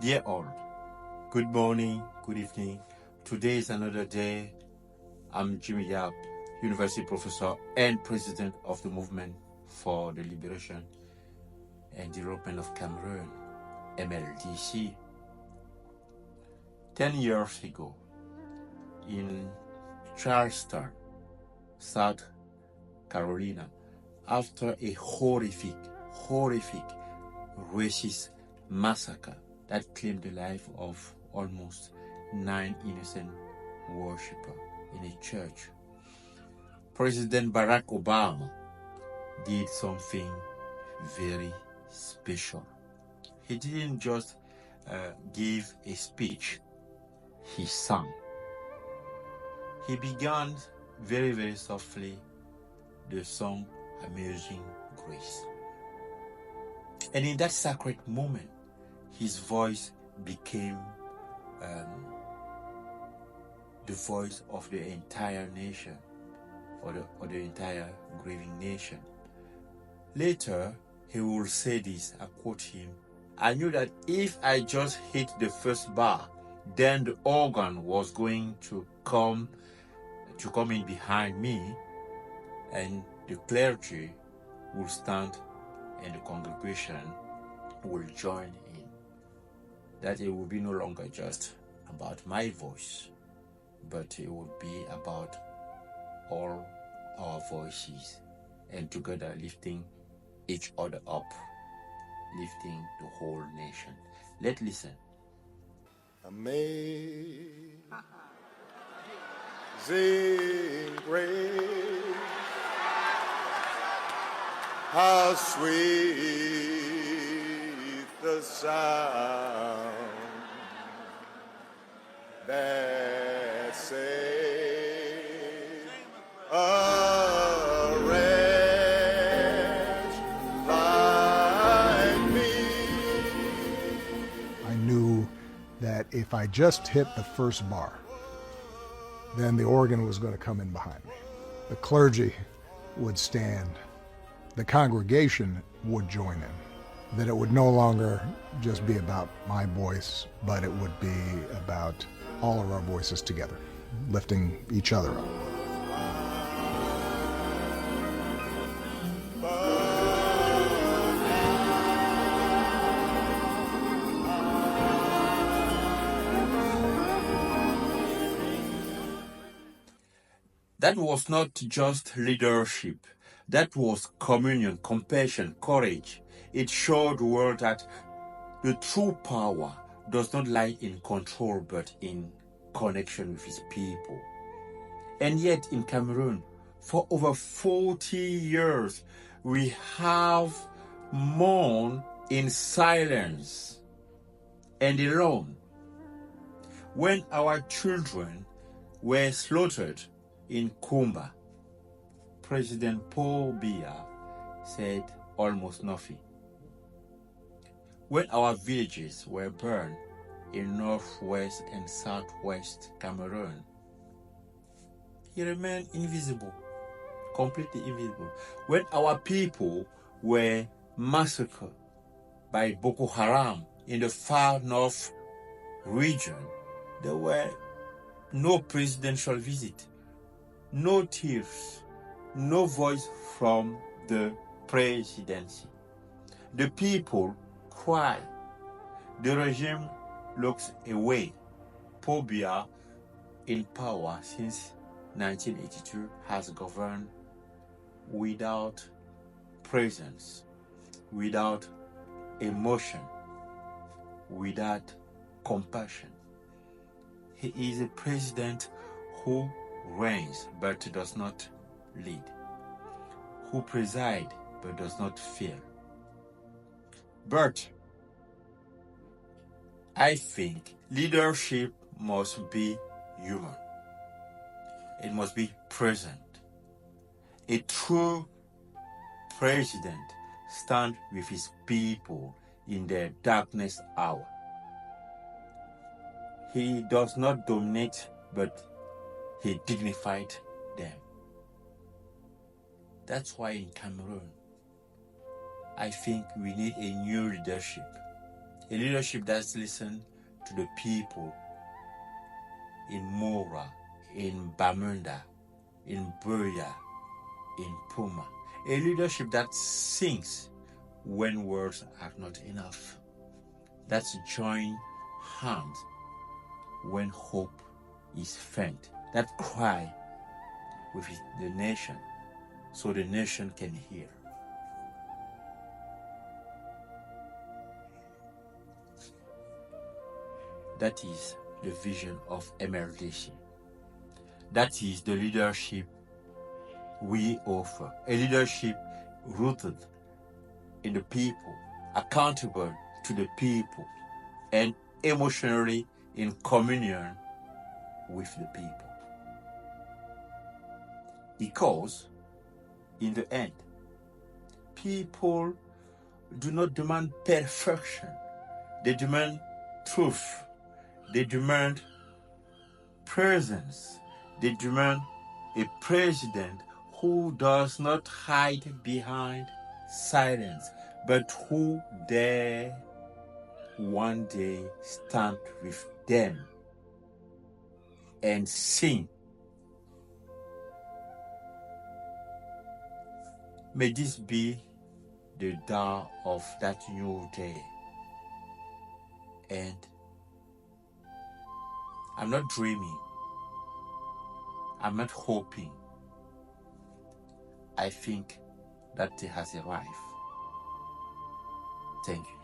Dear all, good morning, good evening. Today is another day. I'm Jimmy Yap, University Professor and President of the Movement for the Liberation and Development of Cameroon, MLDC. 10 years ago, in Charleston, South Carolina, after a horrific racist massacre that claimed the life of almost 9 innocent worshippers in a church, President Barack Obama did something very special. He didn't just give a speech, he sang. He began very softly the song Amazing Grace. And in that sacred moment, his voice became the voice of the entire nation, or the entire grieving nation. Later, he will say this, I quote him, "I knew that if I just hit the first bar, then the organ was going to come in behind me, and the clergy will stand and the congregation will join in. That it will be no longer just about my voice, but it will be about all our voices, and together lifting each other up, lifting the whole nation." Let's listen. Amazing grace, how sweet the sound that saved a wretch like me. I knew that if I just hit the first bar, then the organ was going to come in behind me. The clergy would stand. The congregation would join in. That it would no longer just be about my voice, but it would be about all of our voices together, lifting each other up. That was not just leadership. That was communion, compassion, courage. It showed the world that the true power does not lie in control, but in connection with his people. And yet in Cameroon, for over 40 years, we have mourned in silence and alone. When our children were slaughtered in Kumba, President Paul Biya said almost nothing. When our villages were burned in northwest and southwest Cameroon, he remained invisible, completely invisible. When our people were massacred by Boko Haram in the far north region, there were no presidential visit, no tears, no voice from the presidency. The people cry. The regime looks away. Paul Biya, in power since 1982, has governed without presence, without emotion, without compassion. He is a president who reigns but does not lead, who presides but does not fear. But I think leadership must be human. It must be present. A true president stands with his people in their darkest hour. He does not dominate, but he dignified them. That's why in Cameroon, I think we need a new leadership, A leadership that's listened to the people in Mora, in Bamunda, in Buria, in Puma. A leadership that sings when words are not enough. That's join hands when hope is faint. That cry with the nation so the nation can hear. That is the vision of MLDC. That is the leadership we offer. A leadership rooted in the people, accountable to the people, and emotionally in communion with the people. Because, in the end, people do not demand perfection. They demand truth. They demand presence. They demand a president who does not hide behind silence, but who dare one day stand with them and sing. May this be the dawn of that new day. And I'm not dreaming. I'm not hoping. I think that day has arrived. Thank you.